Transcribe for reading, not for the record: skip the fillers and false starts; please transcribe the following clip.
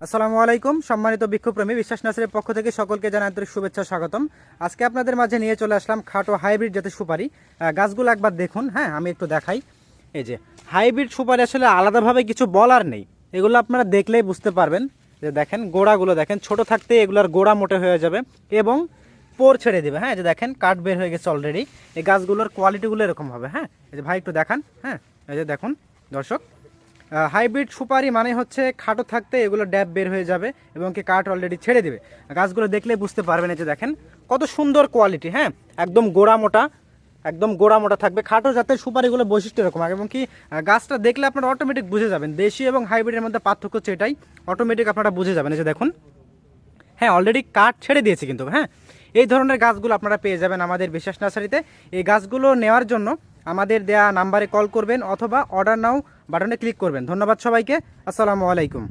আসসালামু আলাইকুম সম্মানিত বৃক্ষপ্রেমী বিশ্বাস নার্সারির পক্ষ থেকে সকলকে জানাই আন্তরিক শুভেচ্ছা স্বাগতম। আজকে আপনাদের মাঝে নিয়ে চলে আসলাম খাটো হাইব্রিড জাতের সুপারি। গাছগুলো একবার দেখুন। হ্যাঁ, আমি একটু দেখাই। এই যে হাইব্রিড সুপারি আসলে আলাদাভাবে কিছু বলার নেই, এগুলো আপনারা দেখলেই বুঝতে পারবেন। যে দেখেন গোড়াগুলো দেখেন, ছোট থাকতে এগুলোর গোড়া মোটে হয়ে যাবে এবং পোর ছেড়ে দেবে। হ্যাঁ, যে দেখেন কাঠ বের হয়ে গেছে অলরেডি। এই গাছগুলোর কোয়ালিটিগুলো এরকম হবে। হ্যাঁ, এই যে ভাই একটু দেখান। হ্যাঁ, এই যে দেখুন দর্শক, হাইব্রিড সুপারি মানে হচ্ছে খাটো থাকতে এগুলো ড্যাব বের হয়ে যাবে এবং কি কাঠ অলরেডি ছেড়ে দিবে। গাছগুলো দেখলে বুঝতে পারবেন। এই যে দেখেন কত সুন্দর কোয়ালিটি। হ্যাঁ, একদম গোড়া মোটা, একদম গোড়া মোটা থাকবে। খাটো জাতের সুপারিগুলো বৈশিষ্ট্য এরকম। এবং কি গাছটা দেখলে আপনারা অটোমেটিক বুঝে যাবেন দেশি এবং হাইব্রিডের মধ্যে পার্থক্য হচ্ছে এটাই, অটোমেটিক আপনারা বুঝে যাবেন। এই যে দেখুন, হ্যাঁ অলরেডি কাঠ ছেড়ে দিয়েছে কিন্তু। হ্যাঁ, এই ধরনের গাছগুলো আপনারা পেয়ে যাবেন আমাদের বিশ্বাস নার্সারিতে। এই গাছগুলো নেওয়ার জন্য আমাদের দেয়া নাম্বারে কল করবেন অথবা অর্ডার নাও বাটনে ক্লিক করবেন। ধন্যবাদ সবাইকে। আসসালামু আলাইকুম।